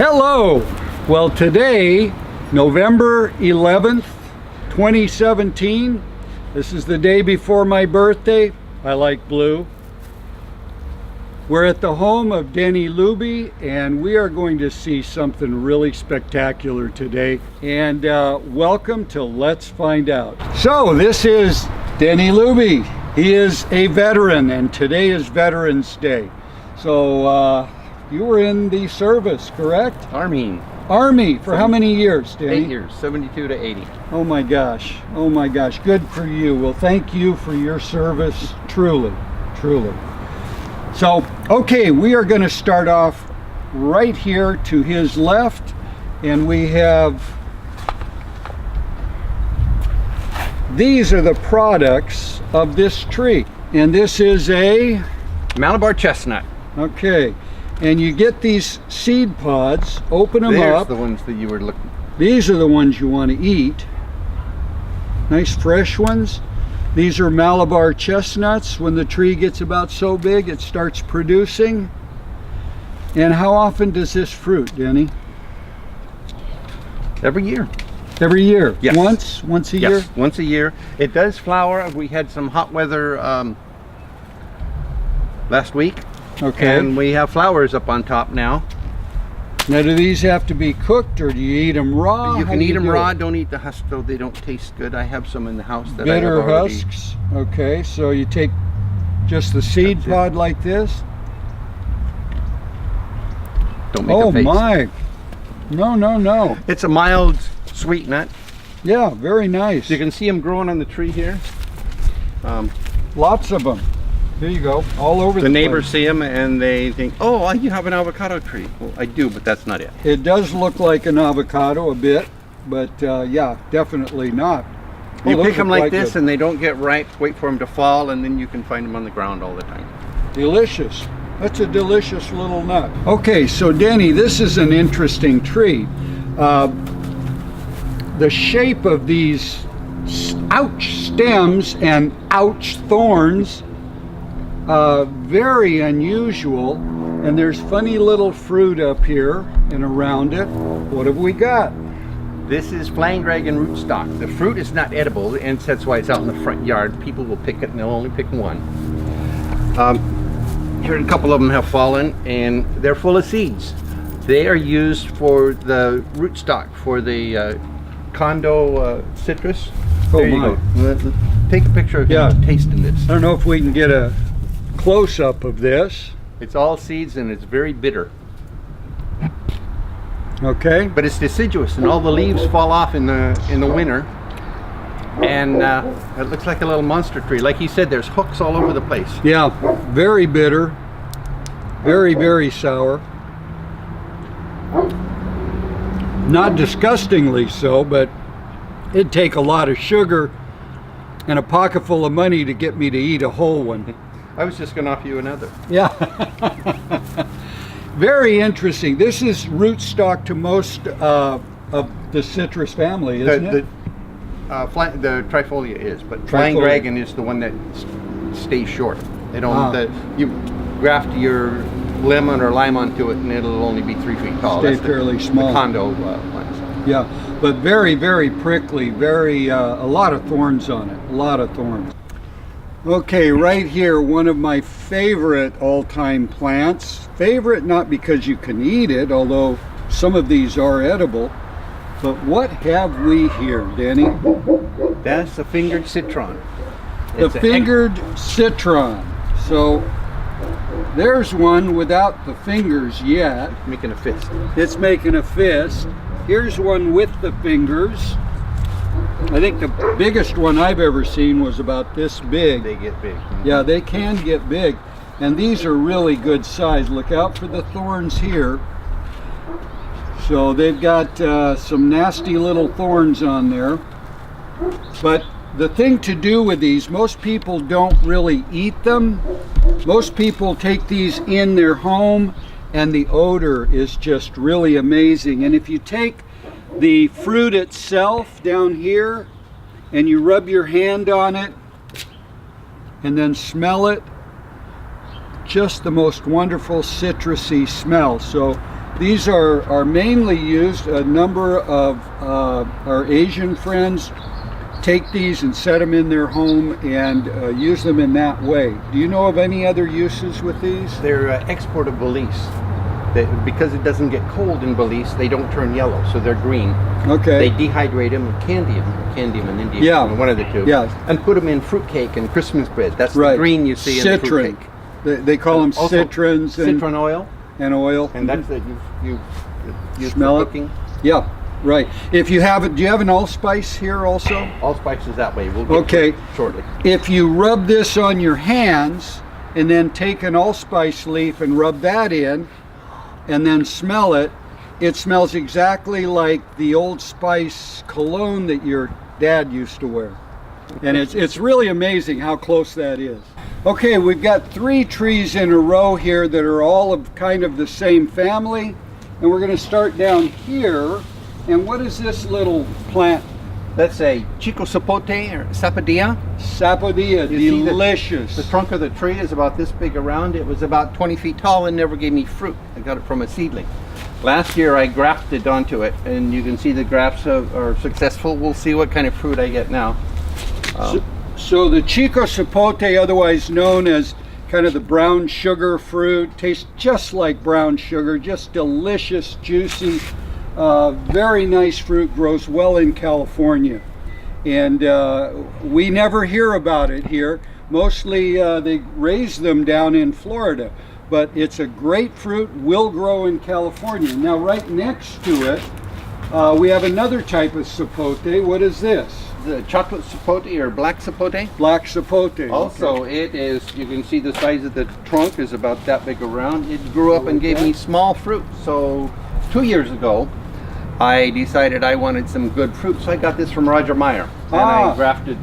Hello! Well, today, November 11th, 2017, this is the day before my birthday. I like blue. We're at the home of Denny Luby, and we are going to see something really spectacular today. And welcome to Let's Find Out. So this is Denny Luby. He is a veteran, and today is Veterans Day. So you were in the service, correct? Army For how many years, Denny? 8 years, 72 to 80. Oh my gosh, good for you. Well, thank you for your service, truly. So, okay, we are going to start off right here to his left, and we have, these are the products of this tree, and this is a Malabar Chestnut. Okay, and you get these seed pods, open them up. There's the ones that you were looking. These are the ones you want to eat. Nice fresh ones. These are Malabar chestnuts. When the tree gets about so big, it starts producing. And how often does this fruit, Denny? Every year. Every year? Yes. Once a year? Yes, once a year. It does flower. We had some hot weather last week. Okay. And we have flowers up on top now. Now, do these have to be cooked, or do you eat them raw? You can eat them raw. Don't eat the husk, though. They don't taste good. I have some in the house that bitter I have already. husks. Okay, so you take just the seed pod like this. Don't make a face. Oh my! No. It's a mild sweet nut. Yeah, very nice. You can see them growing on the tree here. Lots of them. Here you go, all over the neighbors place. see them and they think, oh, you have an avocado tree. Well, I do, but that's not it. It does look like an avocado a bit, but yeah, definitely not. You pick them like this and they don't get ripe, wait for them to fall, and then you can find them on the ground all the time. Delicious. That's a delicious little nut. Okay, so Denny, this is an interesting tree. The shape of these ouch stems and ouch thorns, very unusual, and there's funny little fruit up here and around it. What have we got? This is flying dragon rootstock. The fruit is not edible, and that's why it's out in the front yard. People will pick it, and they'll only pick one. Here, a couple of them have fallen, and they're full of seeds. They are used for the rootstock for the condo citrus. Oh, there you my. go. Take a picture of him tasting this. I don't know if we can get a close-up of this. It's all seeds and it's very bitter. Okay. But it's deciduous and all the leaves fall off in the winter. And it looks like a little monster tree. Like he said, there's hooks all over the place. Yeah, very bitter. Very sour. Not disgustingly so, but it'd take a lot of sugar and a pocket full of money to get me to eat a whole one. I was just going to offer you another. Yeah. Very interesting. This is rootstock to most of the citrus family, isn't it? The trifolia is, but flying dragon is the one that stays short. They don't. You graft your lemon or lime onto it, and it'll only be 3 feet tall. Stay fairly small. The condo ones. Yeah, but very prickly. A lot of thorns on it. A lot of thorns. Okay, right here, one of my favorite all-time plants. Favorite not because you can eat it, although some of these are edible. But what have we here, Denny? That's the fingered citron. The fingered citron. So there's one without the fingers yet. Making a fist. It's making a fist. Here's one with the fingers. I think the biggest one I've ever seen was about this big. They get big. Yeah, they can get big. And these are really good size. Look out for the thorns here. So they've got some nasty little thorns on there. But the thing to do with these, most people don't really eat them. Most people take these in their home, and the odor is just really amazing. And if you take the fruit itself down here and you rub your hand on it and then smell it, just the most wonderful citrusy smell. So These are mainly used, a number of our Asian friends take these and set them in their home and use them in that way. Do you know of any other uses with these? They're export of Belize. Because it doesn't get cold in Belize, they don't turn yellow, so they're green. Okay. They dehydrate them and candy them in India. Yeah. One of the two. Yeah. And put them in fruitcake and Christmas bread. That's Right. the green you see in the Citron. fruitcake. They call them Also, citrons and citron oil. and oil. And that's that you use Smell for it? cooking. Yeah, right. If you have it, do you have an allspice here also? Allspice is that way. We'll get Okay. to it shortly. If you rub this on your hands and then take an allspice leaf and rub that in and then smell it, it smells exactly like the Old Spice cologne that your dad used to wear. And it's really amazing how close that is. Okay, we've got 3 trees in a row here that are all of kind of the same family. And we're going to start down here. And what is this little plant? That's a Chico Sapote or Sapodilla. Sapodilla, You see delicious. The trunk of the tree is about this big around. It was about 20 feet tall and never gave me fruit. I got it from a seedling. Last year I grafted onto it, and you can see the grafts are successful. We'll see what kind of fruit I get now. So the Chico Sapote, otherwise known as kind of the brown sugar fruit, tastes just like brown sugar, just delicious, juicy, very nice fruit, grows well in California. And we never hear about it here. Mostly they raise them down in Florida, but it's a great fruit, will grow in California. Now right next to it, we have another type of sapote. What is this? The chocolate sapote or black sapote. Black sapote. Also, okay. it is, you can see the size of the trunk is about that big around. It grew up and gave me small fruit. So 2 years ago, I decided I wanted some good fruit. So I got this from Roger Meyer. And I grafted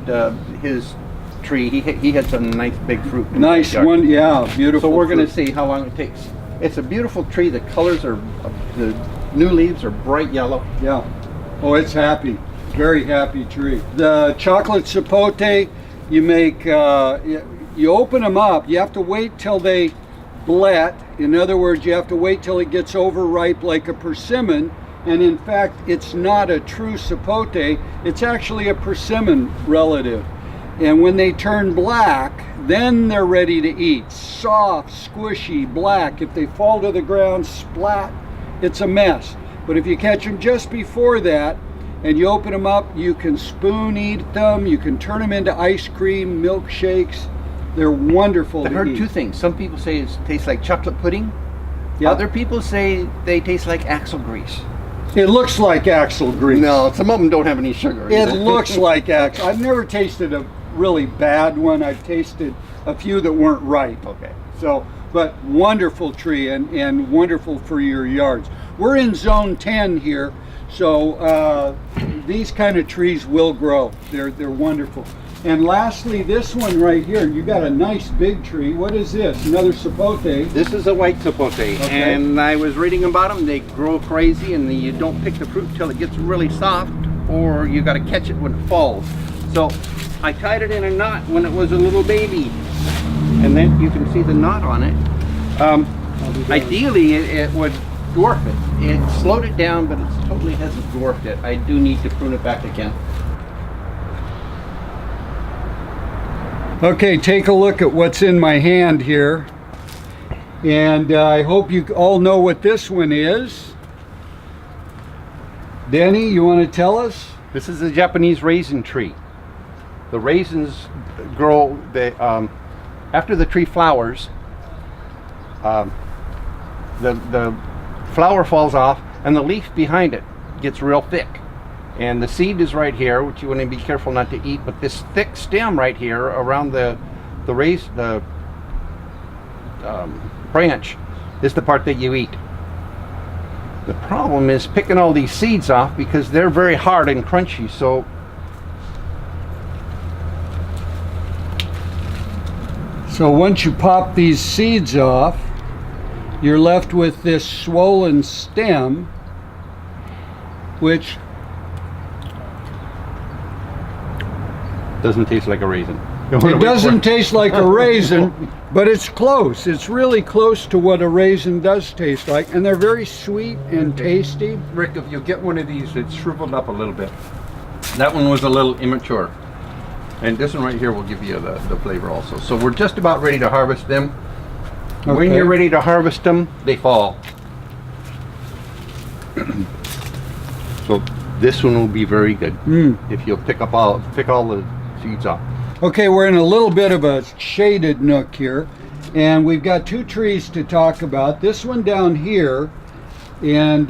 his tree. He had some nice big fruit. In Nice one, yeah, beautiful. So we're going to fruit. see how long it takes. It's a beautiful tree. The colors are, the new leaves are bright yellow. Yeah. Oh, it's happy. Very happy tree. The chocolate sapote, you make, you open them up. You have to wait till they blet. In other words, you have to wait till it gets overripe like a persimmon. And in fact, it's not a true sapote. It's actually a persimmon relative. And when they turn black, then they're ready to eat. Soft, squishy, black. If they fall to the ground, splat, it's a mess. But if you catch them just before that, and you open them up, you can spoon eat them, you can turn them into ice cream, milkshakes. They're wonderful to I've heard eat. 2 things. Some people say it tastes like chocolate pudding. Yep. Other people say they taste like axle grease. It looks like axle grease. No, some of them don't have any sugar. It looks like axle. I've never tasted a really bad one. I've tasted a few that weren't ripe. Okay. So, but wonderful tree and wonderful for your yards. We're in zone 10 here. So these kind of trees will grow. They're wonderful. And lastly, this one right here, you got a nice big tree. What is this? Another sapote. This is a white sapote, Okay. and I was reading about them. They grow crazy, and you don't pick the fruit till it gets really soft, or you got to catch it when it falls. So I tied it in a knot when it was a little baby, and then you can see the knot on it. Ideally, it would dwarf it. It slowed it down, but it totally hasn't dwarfed it. I do need to prune it back again. Okay, take a look at what's in my hand here. And I hope you all know what this one is. Denny, you want to tell us? This is a Japanese raisin tree. The raisins grow, after the tree flowers, the flower falls off and the leaf behind it gets real thick. And the seed is right here, which you want to be careful not to eat, but this thick stem right here around the branch is the part that you eat. The problem is picking all these seeds off because they're very hard and crunchy. So once you pop these seeds off, you're left with this swollen stem, which doesn't taste like a raisin. It doesn't taste like a raisin, but it's close. It's really close to what a raisin does taste like, and they're very sweet and tasty. Rick, if you get one of these, it's shriveled up a little bit. That one was a little immature. And this one right here will give you the flavor also. So we're just about ready to harvest them. Okay. When you're ready to harvest them, they fall. So this one will be very good if you'll pick all the seeds off. Okay, we're in a little bit of a shaded nook here, and we've got two trees to talk about. This one down here and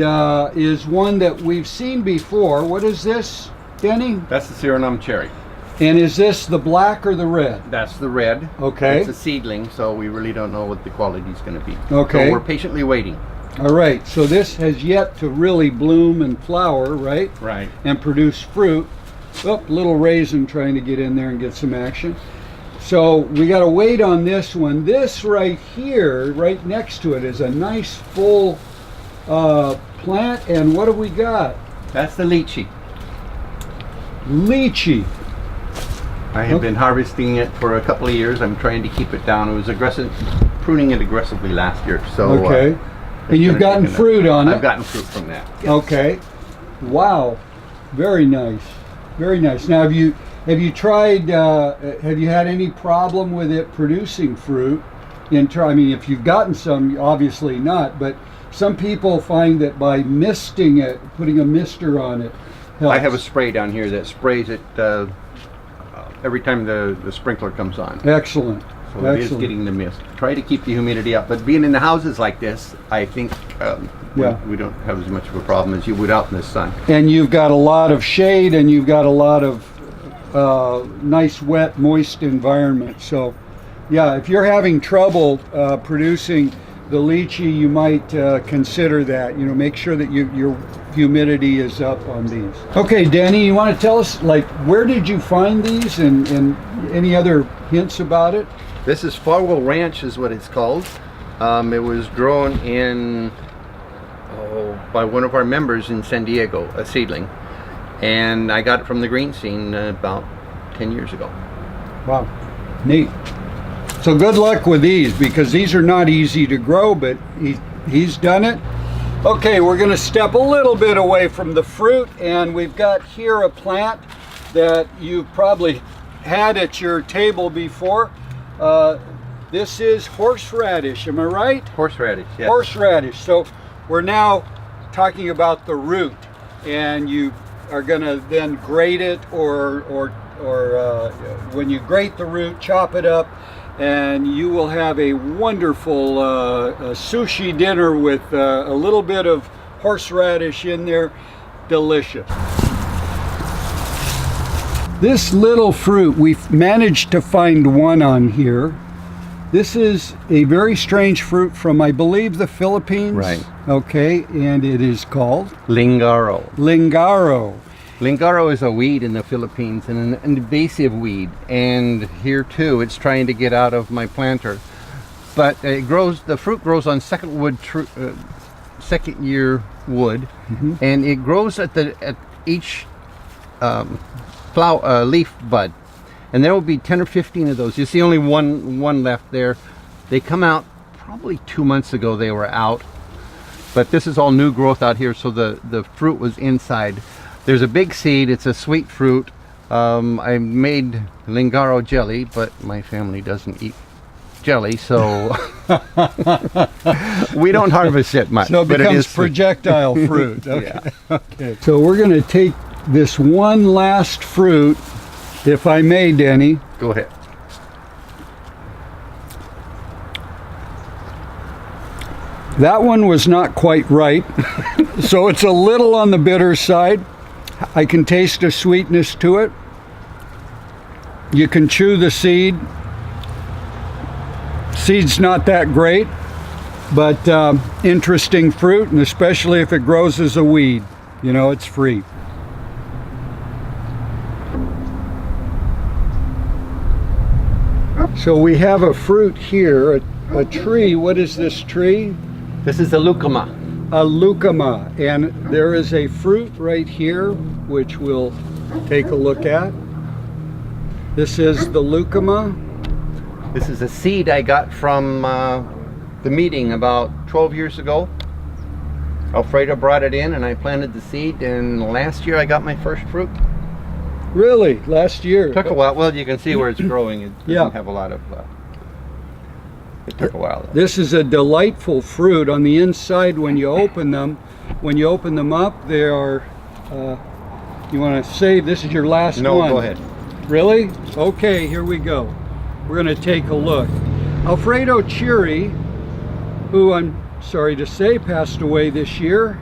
is one that we've seen before. What is this, Denny? That's the Suriname cherry. And is this the black or the red? That's the red. Okay. It's a seedling, so we really don't know what the quality is going to be. Okay. So we're patiently waiting. All right, so this has yet to really bloom and flower, right? Right. And produce fruit. Oh, little raisin trying to get in there and get some action. So we got to wait on this one. This right here, right next to it, is a nice full plant. And what have we got? That's the lychee. Lychee. I have been harvesting it for a couple of years. I'm trying to keep it down. It was pruning it aggressively last year. So okay. And you've gotten fruit on it? I've gotten fruit from that. Yes. Okay. Wow. Very nice. Very nice. Now, have you tried? Have you had any problem with it producing fruit? I mean, if you've gotten some, obviously not. But some people find that by misting it, putting a mister on it, helps. I have a spray down here that sprays it every time the sprinkler comes on. Excellent. So it is getting the mist. Try to keep the humidity up. But being in the houses like this, I think we don't have as much of a problem as you would out in the sun. And you've got a lot of shade, and you've got a lot of nice, wet, moist environment. So, yeah, if you're having trouble producing the lychee, you might consider that. You know, make sure that your humidity is up on these. Okay, Denny, you want to tell us, like, where did you find these, and any other hints about it? This is Farwell Ranch is what it's called. It was grown by one of our members in San Diego, a seedling. And I got it from the green scene about 10 years ago. Wow, neat. So good luck with these, because these are not easy to grow, but he's done it. Okay, we're going to step a little bit away from the fruit, and we've got here a plant that you've probably had at your table before. This is horseradish, am I right? Horseradish, yes. Horseradish. So we're now talking about the root, and you are going to then grate it, or when you grate the root, chop it up, and you will have a wonderful sushi dinner with a little bit of horseradish in there. Delicious. This little fruit, we've managed to find one on here. This is a very strange fruit from, I believe, the Philippines. Right. Okay, and it is called? Lingaro. Lingaro. Lingaro is a weed in the Philippines, and an invasive weed. And here too, it's trying to get out of my planter. But it grows. The fruit grows on second year wood, and it grows at each leaf bud, and there will be 10 or 15 of those. You see only one left there. They come out probably 2 months ago. They were out, but this is all new growth out here, so the fruit was inside. There's a big seed. It's a sweet fruit. I made Lingaro jelly, but my family doesn't eat jelly, so we don't harvest it much. So it becomes projectile fruit. Okay. Yeah. Okay. So we're going to take this one last fruit, if I may, Denny. Go ahead. That one was not quite ripe, so it's a little on the bitter side. I can taste a sweetness to it. You can chew the seed. Seed's not that great, but interesting fruit, and especially if it grows as a weed, you know, it's free. So we have a fruit here, a tree. What is this tree? This is a Lucama. A Lucama, and there is a fruit right here which we'll take a look at. This is the Lucama. This is a seed I got from the meeting about 12 years ago. Alfredo brought it in and I planted the seed, and last year I got my first fruit. Really? Last year? Took a while. Well, you can see where it's growing. It doesn't Yeah. have a lot of... it took a while. This is a delightful fruit. On the inside, when you open them up, they are, you want to say this is your last one? No, go ahead. Really? Okay, here we go. We're going to take a look. Alfredo Chiri, who I'm sorry to say passed away this year,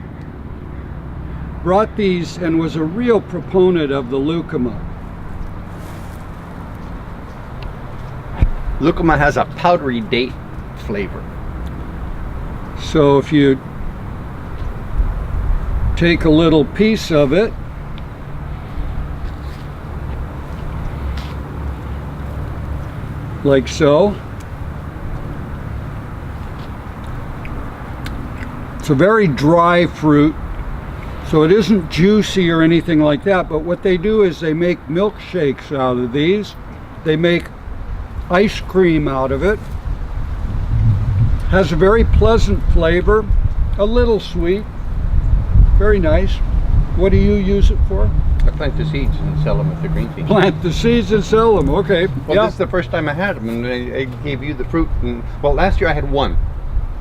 brought these and was a real proponent of the Lucama. Lucama has a powdery date flavor. So if you take a little piece of it, like so. It's a very dry fruit, so it isn't juicy or anything like that, but what they do is they make milkshakes out of these. They make ice cream out of it. Has a very pleasant flavor, a little sweet, very nice. What do you use it for? I plant the seeds and sell them at the green field. Plant the seeds and sell them, okay. Well, this is the first time I had them, and I gave you the fruit. And, well, last year I had one.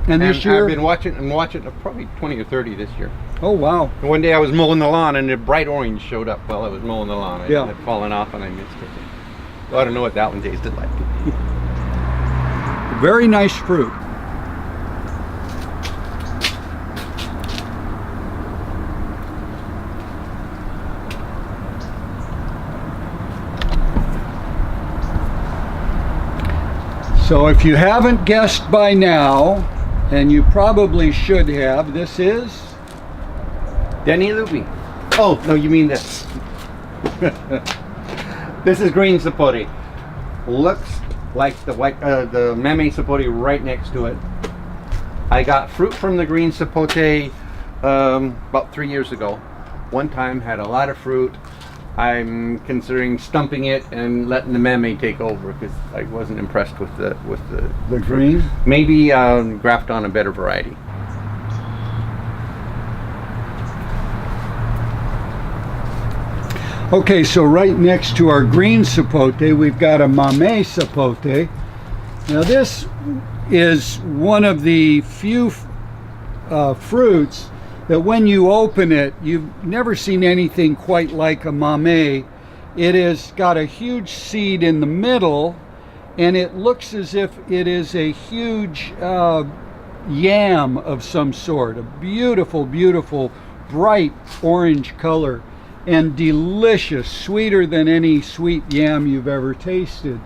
And this year? I've been watching probably 20 or 30 this year. Oh, wow. And one day I was mowing the lawn and a bright orange showed up while I was mowing the lawn. It Yeah. had fallen off and I missed it. So I don't know what that one tasted like. Very nice fruit. So if you haven't guessed by now, and you probably should have, this is Denny Luby. Oh, no, you mean this. This is green Sapote. Looks like the white, the Mamey Sapote right next to it. I got fruit from the green Sapote about 3 years ago. One time had a lot of fruit. I'm considering stumping it and letting the Mamey take over because I wasn't impressed with the green. Maybe graft on a better variety. Okay, so right next to our green Sapote, we've got a Mamey Sapote. Now this is one of the few fruits that when you open it, you've never seen anything quite like a Mamey. It has got a huge seed in the middle, and it looks as if it is a huge yam of some sort. A beautiful, beautiful, bright orange color, and delicious, sweeter than any sweet yam you've ever tasted.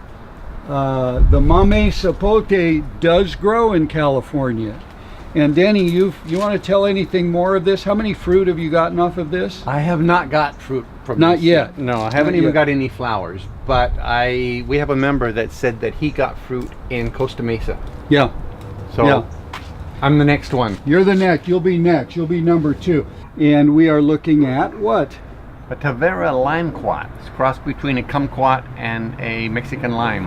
The Mamey Sapote does grow in California. And Denny, you want to tell anything more of this? How many fruit have you gotten off of this? I have not got fruit from Not this yet. No, I haven't Not even yet. got any flowers. But we have a member that said that he got fruit in Costa Mesa. Yeah. So Yeah. I'm the next one. You're the next. You'll be next. You'll be number 2. And we are looking at what? A Avera Lime quat. It's a cross between a kumquat and a Mexican lime.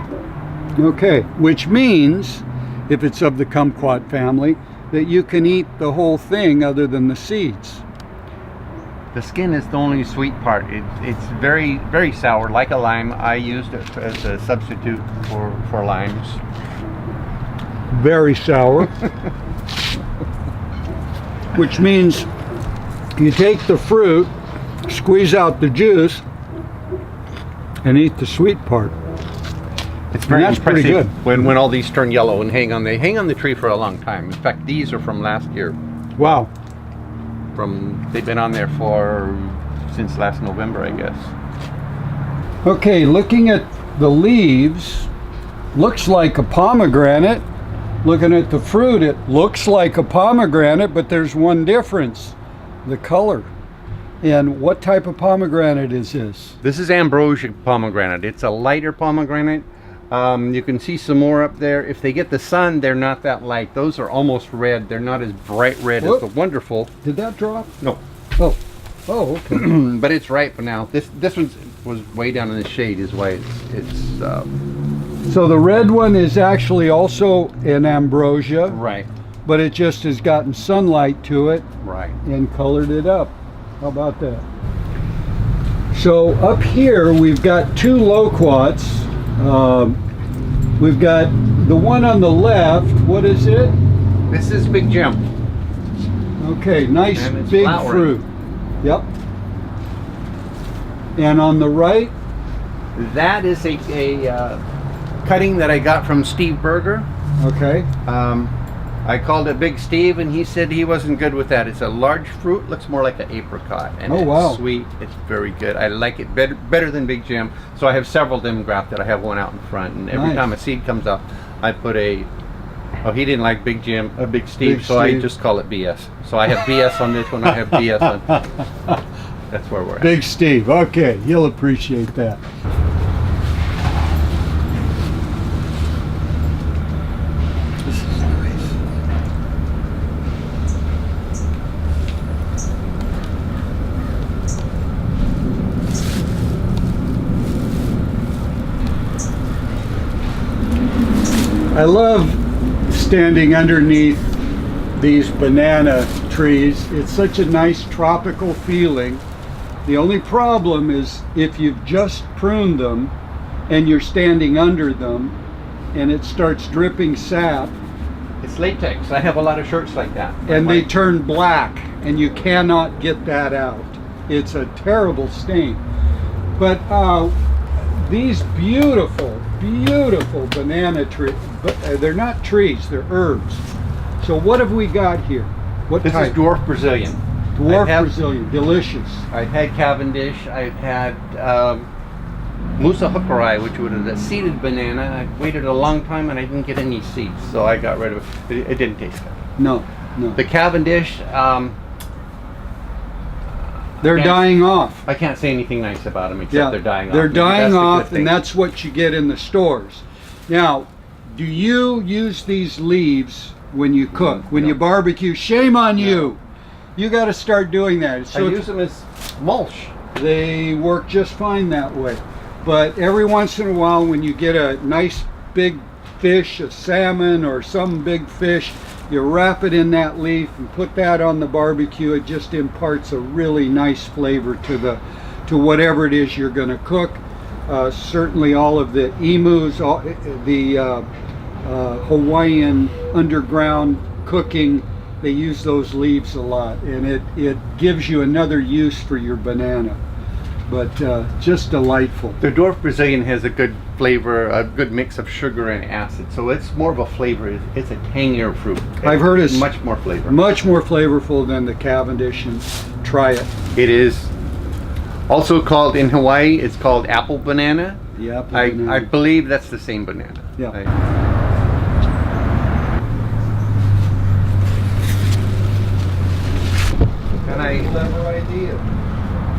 Okay. Which means, if it's of the kumquat family, that you can eat the whole thing other than the seeds. The skin is the only sweet part. It's very, very sour, like a lime. I used it as a substitute for limes. Very sour. Which means you take the fruit, squeeze out the juice, and eat the sweet part. It's very that's pretty impressive good. when all these turn yellow and they hang on the tree for a long time. In fact, these are from last year. Wow. They've been on there since last November, I guess. Okay, looking at the leaves, looks like a pomegranate. Looking at the fruit, it looks like a pomegranate, but there's one difference: the color. And what type of pomegranate is this? This is Ambrosia Pomegranate. It's a lighter pomegranate. You can see some more up there. If they get the sun, they're not that light. Those are almost red. They're not as bright red as the wonderful. Did that drop? No. Oh. Oh, okay. But it's ripe now. This one's was way down in the shade is why it's So the red one is actually also an ambrosia, right. but it just has gotten sunlight to it Right. and colored it up. How about that? So up here we've got two loquats. We've got the one on the left. What is it? This is Big Jim. Okay, nice And it's big flowering. fruit. Yep. And on the right, That is a cutting that I got from Steve Berger. okay. I called it Big Steve, and he said he wasn't good with that. It's a large fruit, looks more like an apricot, and Oh, it's wow. sweet. It's very good. I like it better than Big Jim. So I have several of them grafted. I have one out in front, and every Nice. time a seed comes up, I put a. Oh, he didn't like Big Jim, Big Steve, Big so I Steve. just call it BS. So I have BS on this one. I have BS on. That's where we're at. Big Steve. Okay, he'll appreciate that. This is nice. I love standing underneath these banana trees. It's such a nice tropical feeling. The only problem is if you've just pruned them and you're standing under them and it starts dripping sap It's latex. I have a lot of shirts like that. and they turn black and you cannot get that out. It's a terrible stain. But these beautiful, beautiful banana trees, they're not trees, they're herbs. So what have we got here? What This type? is dwarf Brazilian. Dwarf I have- Brazilian, delicious. I've had Cavendish. I've had Musa hookerai, which was a seeded banana. I waited a long time and I didn't get any seeds, so I got rid of it. It didn't taste good. No, no. The Cavendish, They're Yes. dying off. I can't say anything nice about them except they're dying off. They're Maybe dying that's the good off, thing. and that's what you get in the stores. Now, do you use these leaves when you cook, when No. you barbecue? Shame on you. You got to start doing that. I So use them as mulch. they work just fine that way. But every once in a while, when you get a nice big fish, a salmon or some big fish, you wrap it in that leaf and put that on the barbecue. It just imparts a really nice flavor to whatever it is you're going to cook. Certainly all of the emus, the Hawaiian underground cooking, they use those leaves a lot, and it gives you another use for your banana. But just delightful. The dwarf Brazilian has a good flavor, a good mix of sugar and acid, so it's more of a flavor. It's a tangier fruit. I've heard it's much more flavor. Much more flavorful than the Cavendish, and try it. It is also called in Hawaii. It's called apple banana. The apple I banana. believe that's the same banana. Yeah. And I Clever idea.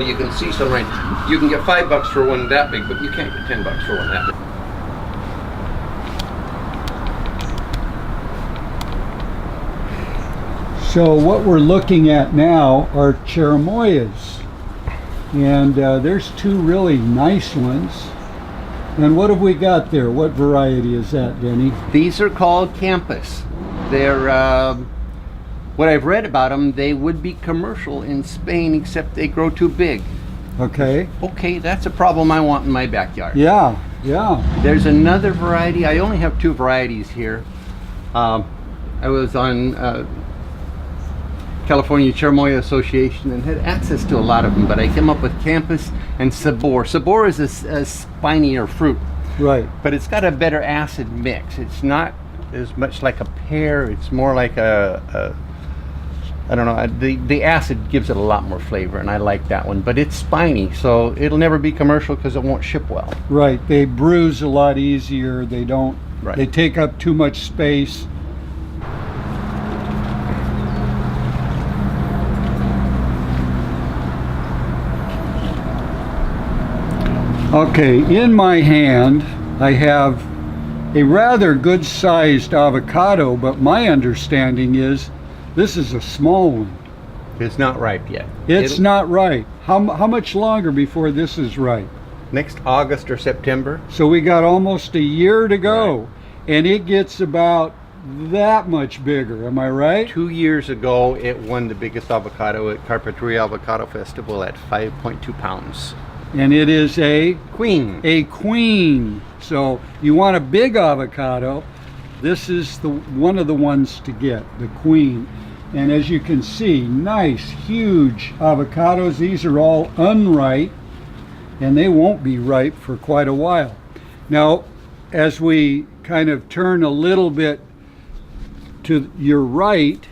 You can see some right. You can get $5 for one that big, but you can't get $10 for one that big. So what we're looking at now are cherimoyas, and there's two really nice ones. And what have we got there? What variety is that, Denny? These are called campus. They're what I've read about them. They would be commercial in Spain, except they grow too big. Okay. Okay, that's a problem I want in my backyard. Yeah, yeah. There's another variety. I only have two varieties here. I was on California Cherimoya Association and had access to a lot of them, but I came up with Campus and Sabor. Sabor is a spinier fruit, Right. but it's got a better acid mix. It's not as much like a pear. It's more like I don't know, the acid gives it a lot more flavor, and I like that one, but it's spiny, so it'll never be commercial because it won't ship well. Right. They bruise a lot easier. They don't. Right. They take up too much space. Okay, in my hand I have a rather good sized avocado, but my understanding is this is a small one. It's not ripe yet. It's not ripe. How much longer before this is ripe? Next August or September. So we got almost a year to go, and it gets about that much bigger. Am I right? 2 years ago, it won the biggest avocado at Carpinteria Avocado Festival at 5.2 pounds. And it is a Queen. queen. So you want a big avocado, this is one of the ones to get, the queen. And as you can see, nice, huge avocados. These are all unripe, and they won't be ripe for quite a while. Now, as we kind of turn a little bit to your right,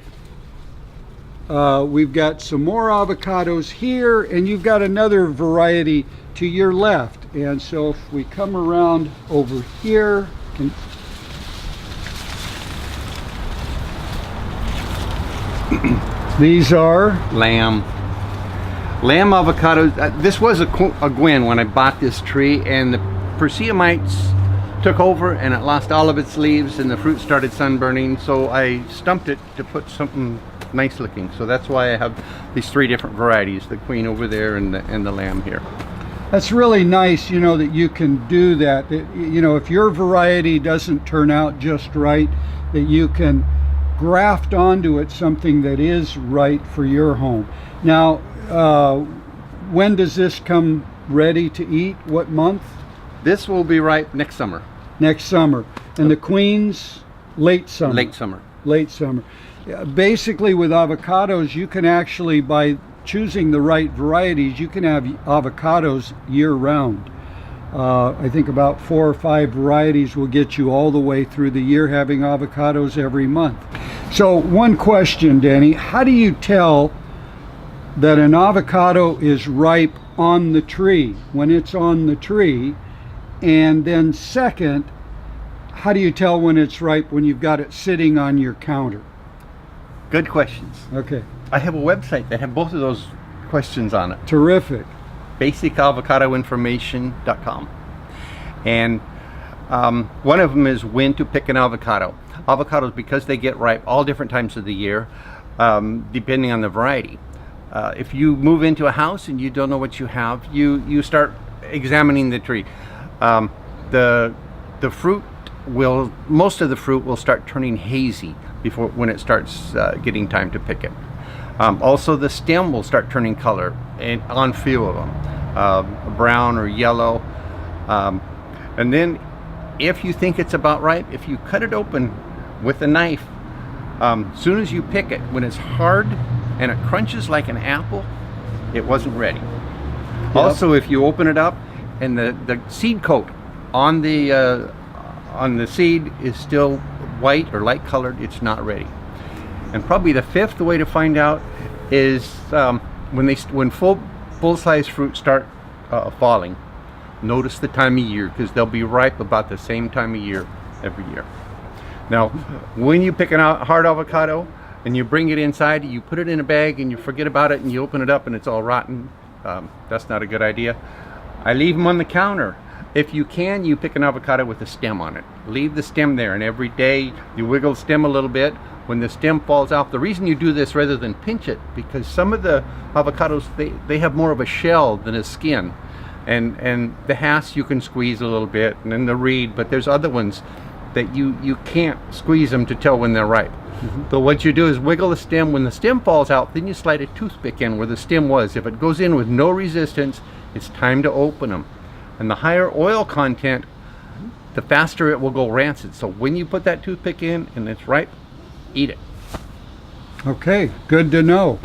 we've got some more avocados here, and you've got another variety to your left. And so if we come around over here, these are Lamb avocados. This was a Gwen when I bought this tree, and the Persea mites took over and it lost all of its leaves and the fruit started sunburning, so I stumped it to put something nice looking. So that's why I have these 3 different varieties, the Queen over there and the Lamb here. That's really nice, you know, that you can do that. You know, if your variety doesn't turn out just right, that you can graft onto it something that is right for your home. Now, when does this come ready to eat? What month? This will be ripe next summer. Next summer. And the Queen's late summer. Late summer. Late summer. Basically with avocados, you can actually, by choosing the right varieties, you can have avocados year round. I think about 4 or 5 varieties will get you all the way through the year, having avocados every month. So one question, Denny, how do you tell that an avocado is ripe on the tree, when it's on the tree? And then second, how do you tell when it's ripe when you've got it sitting on your counter? Good questions. Okay. I have a website that have both of those questions on it. Terrific. basicavocadoinformation.com. And one of them is when to pick an avocado. Avocados, because they get ripe all different times of the year, depending on the variety. If you move into a house and you don't know what you have, you start examining the tree. The fruit will, most of the fruit will start turning hazy before when it starts getting time to pick it. Also, the stem will start turning color, and on a few of them, brown or yellow. And then, if you think it's about ripe, if you cut it open with a knife, soon as you pick it, when it's hard and it crunches like an apple, it wasn't ready. Yep. Also, if you open it up and the seed coat on the seed is still white or light colored, it's not ready. And probably the 5th way to find out is when full-size fruit start falling. Notice the time of year, because they'll be ripe about the same time of year every year. Now, when you pick a hard avocado and you bring it inside, you put it in a bag and you forget about it and you open it up and it's all rotten. That's not a good idea. I leave them on the counter. If you can, you pick an avocado with a stem on it. Leave the stem there, and every day you wiggle the stem a little bit. When the stem falls off, the reason you do this rather than pinch it, because some of the avocados, they have more of a shell than a skin. And the Hass you can squeeze a little bit, and then the Reed, but there's other ones that you can't squeeze them to tell when they're ripe. Mm-hmm. So what you do is wiggle the stem. When the stem falls out, then you slide a toothpick in where the stem was. If it goes in with no resistance, it's time to open them. And the higher oil content, the faster it will go rancid. So when you put that toothpick in and it's ripe, eat it. Okay, good to know.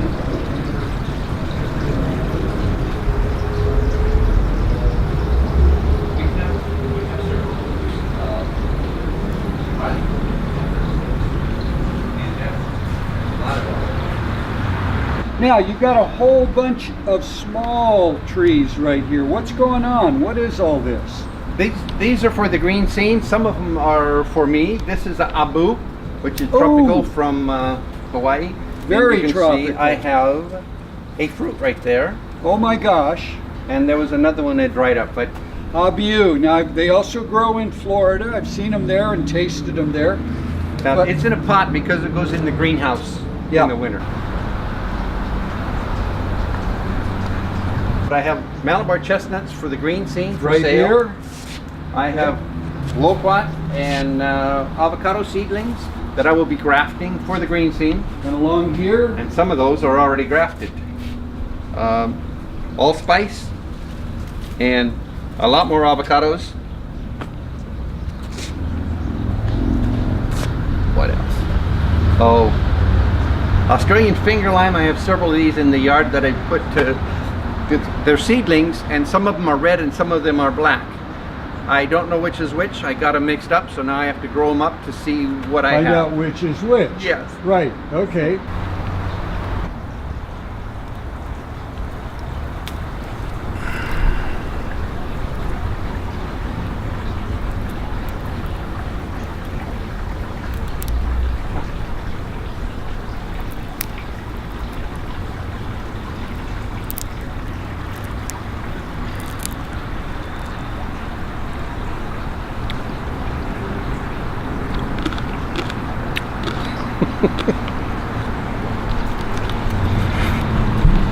Now, you've got a whole bunch of small trees right here. What's going on? What is all this? These are for the green scene. Some of them are for me. This is a abu, which is tropical from Hawaii. Very tropical. See, I have a fruit right there. Oh my gosh. And there was another one that dried up. But abu. Now, they also grow in Florida. I've seen them there and tasted them there. Now, it's in a pot because it goes in the greenhouse in the winter. But I have Malabar Chestnuts for the green scene for Right sale. here. I have Loquat and avocado seedlings that I will be grafting for the green scene. And along here. And some of those are already grafted. Allspice and a lot more avocados. What else? Oh, Australian finger lime. I have several of these in the yard that I put to, they're seedlings, and some of them are red and some of them are black. I don't know which is which. I got them mixed up, so now I have to grow them up to see what I have. Find out which is which. Yes. Right, okay.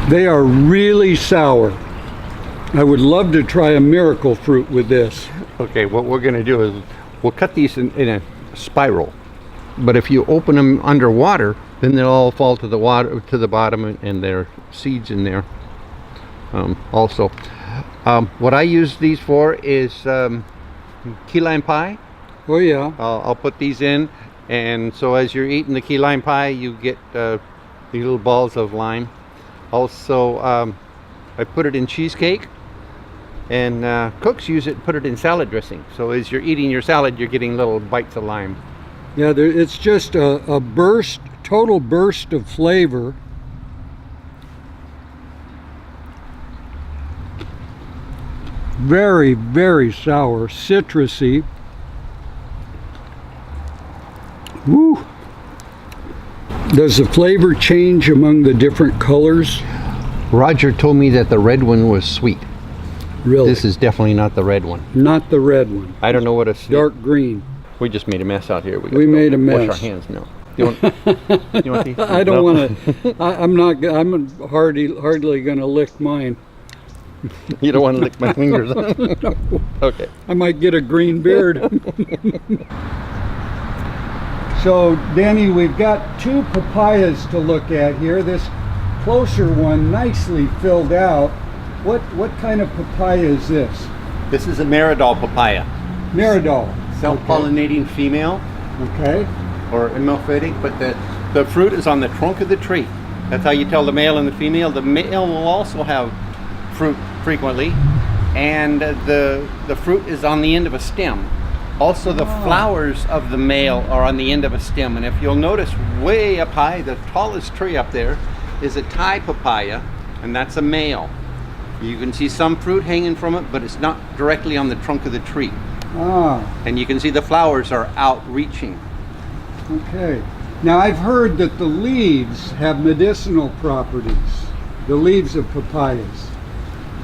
They are really sour. I would love to try a miracle fruit with this. Okay, what we're going to do is we'll cut these in a spiral. But if you open them underwater, then they'll all fall to the water, to the bottom, and there are seeds in there. Also, what I use these for is key lime pie. Oh yeah. I'll put these in, and so as you're eating the key lime pie, you get these little balls of lime. Also, I put it in cheesecake, and cooks use it, put it in salad dressing. So as you're eating your salad, you're getting little bites of lime. Yeah, it's just a burst, total burst of flavor. Very, very sour, citrusy. Woo! Does the flavor change among the different colors? Roger told me that the red one was sweet. Really? This is definitely not the red one. Not the red one. I don't know what a Dark green. We just made a mess out here. We made a mess. Wash our hands now. You want these? I don't want to. I'm hardly going to lick mine. You don't want to lick my fingers. No. Okay. I might get a green beard. So, Danny, we've got two papayas to look at here. This closer one, nicely filled out. What kind of papaya is this? This is a Meridol papaya. Meridol. Self-pollinating female, Okay. or hermaphroditic, but the fruit is on the trunk of the tree. That's how you tell the male and the female. The male will also have fruit frequently, and the fruit is on the end of a stem. Also, the flowers of the male are on the end of a stem, and if you'll notice way up high, the tallest tree up there is a Thai papaya, and that's a male. You can see some fruit hanging from it, but it's not directly on the trunk of the tree. Ah, And you can see the flowers are outreaching. okay. Now, I've heard that the leaves have medicinal properties. The leaves of papayas.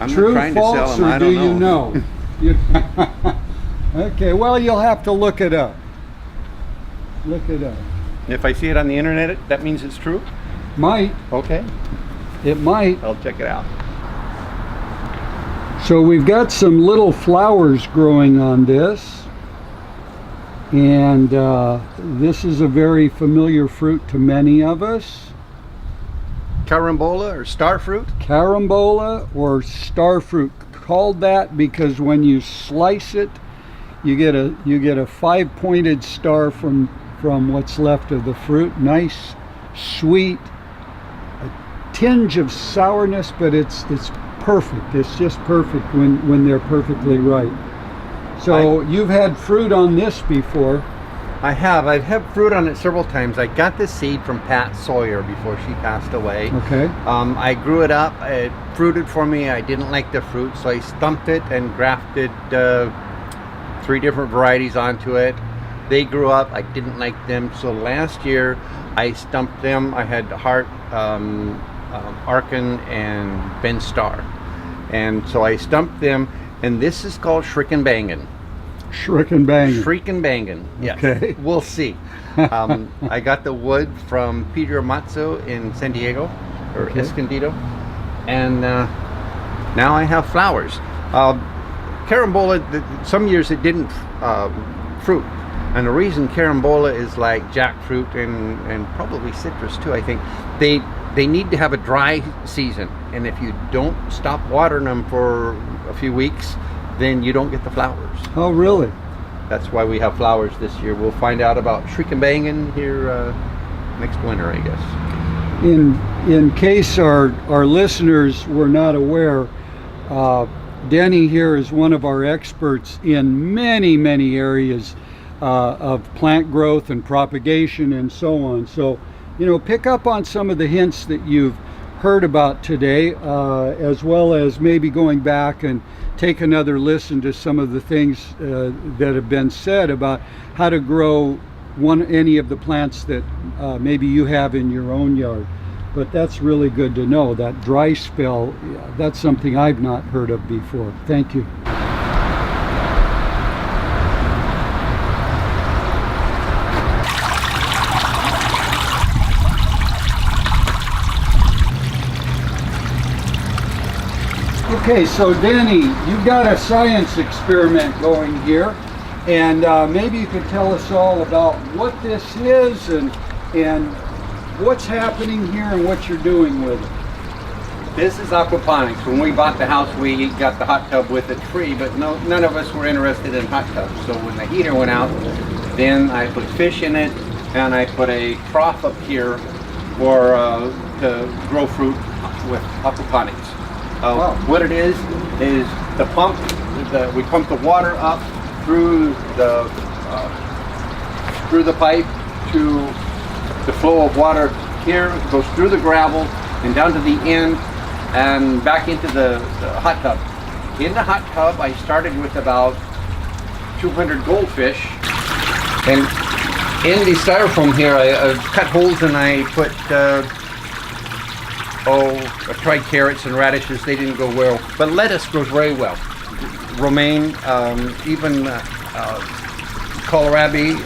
I'm True, not trying false, to sell them. or I do don't you know? Okay, well, you'll have to look it up. Look it up. If I see it on the internet, that means it's true? Might. Okay, It might. I'll check it out. So we've got some little flowers growing on this. And this is a very familiar fruit to many of us. Carambola or star fruit? Carambola or star fruit. Called that because when you slice it, you get a five-pointed star from what's left of the fruit. Nice, sweet, a tinge of sourness, but it's perfect. It's just perfect when they're perfectly ripe. So you've had fruit on this before. I have. I've had fruit on it several times. I got this seed from Pat Sawyer before she passed away. Okay. I grew it up. It fruited for me. I didn't like the fruit, so I stumped it and grafted 3 different varieties onto it. They grew up. I didn't like them, so last year I stumped them. I had Hart, Arkin, and Ben Starr, and so I stumped them. And this is called Shriekin' Bangin'. Shriekin' Bangin'. Shriekin' Bangin', yes. Okay. We'll see. I got the wood from Pedro Matzo in San Diego, or Okay. Escondido. And Now I have flowers. Carambola, some years it didn't fruit. And the reason Carambola is like jackfruit and probably citrus too, I think, they need to have a dry season. And if you don't stop watering them for a few weeks, then you don't get the flowers. Oh, really? That's why we have flowers this year. We'll find out about Shriekambangan here next winter, I guess. In case our listeners were not aware, Denny here is one of our experts in many areas of plant growth and propagation and so on. So, you know, pick up on some of the hints that you've heard about today, as well as maybe going back and take another listen to some of the things that have been said about how to grow any of the plants that maybe you have in your own yard. But that's really good to know. That dry spell, that's something I've not heard of before. Thank you. Okay, so Denny, you've got a science experiment going here, and maybe you could tell us all about what this is and what's happening here and what you're doing with it. This is aquaponics. When we bought the house, we got the hot tub with it free, but none of us were interested in hot tubs. So when the heater went out, then I put fish in it, and I put a trough up here for to grow fruit with aquaponics. Wow. What it is the pump. We pump the water up through the pipe to the flow of water here. It goes through the gravel and down to the end and back into the hot tub. In the hot tub, I started with about 200 goldfish, and in the styrofoam here, I cut holes and I put. I tried carrots and radishes. They didn't go well, but lettuce grows very well. Romaine, even kohlrabi,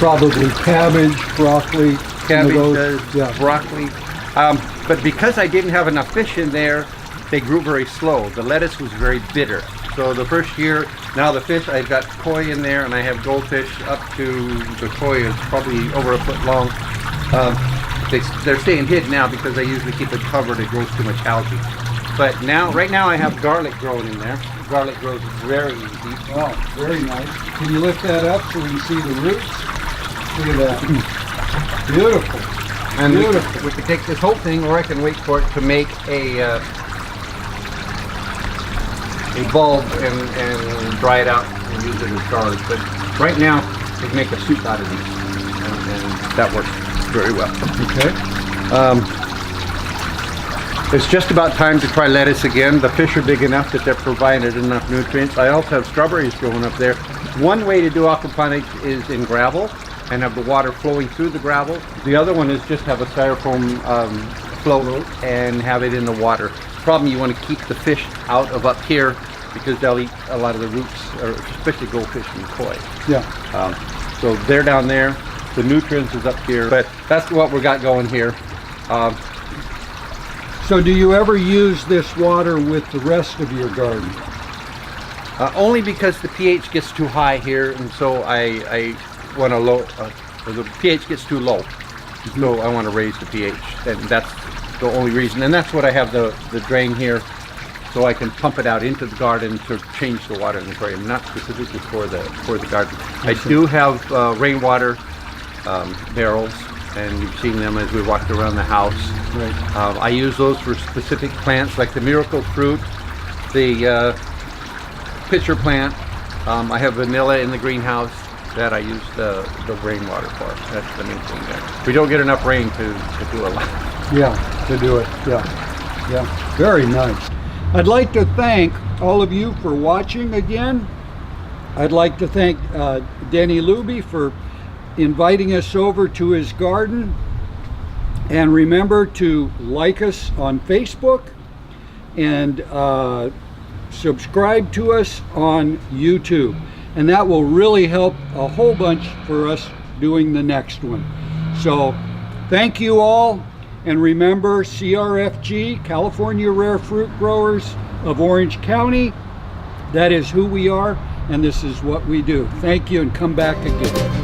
Probably cabbage, broccoli. cabbage, broccoli. But because I didn't have enough fish in there, they grew very slow. The lettuce was very bitter. So the first year, now the fish, I've got koi in there, and I have goldfish up to the koi is probably over a foot long. They're staying hid now because I usually keep it covered. It grows too much algae. But now, right now, I have garlic growing in there. Garlic grows very easy. Wow, very nice. Can you lift that up so we can see the roots? Look at that. Beautiful. And Beautiful. we could take this whole thing, or I can wait for it to make a bulb and dry it out and use it as starch. But right now, we can make a soup out of these, and that works very well. Okay. It's just about time to try lettuce again. The fish are big enough that they're provided enough nutrients. I also have strawberries growing up there. One way to do aquaponics is in gravel and have the water flowing through the gravel. The other one is just have a styrofoam float and have it in the water. Problem, you want to keep the fish out of up here because they'll eat a lot of the roots, or especially goldfish and koi. Yeah. So they're down there. The nutrients is up here, but that's what we got going here. So do you ever use this water with the rest of your garden? Only because the pH gets too high here, and so I want to low. The pH gets too low, so I want to raise the pH, and that's the only reason. And that's what I have the drain here, so I can pump it out into the garden to change the water in the aquarium, not specifically for the garden. I do have rainwater barrels, and you've seen them as we walked around the house. Right. I use those for specific plants like the miracle fruit, the pitcher plant. I have vanilla in the greenhouse that I use the rainwater for. That's the main thing there. We don't get enough rain to do a lot. Yeah, to do it. Yeah. Very nice. I'd like to thank all of you for watching again. I'd like to thank Denny Luby for inviting us over to his garden. And remember to like us on Facebook and subscribe to us on YouTube. And that will really help a whole bunch for us doing the next one. So thank you all, And remember, CRFG, California Rare Fruit Growers of Orange County, that is who we are, and this is what we do. Thank you, and come back again.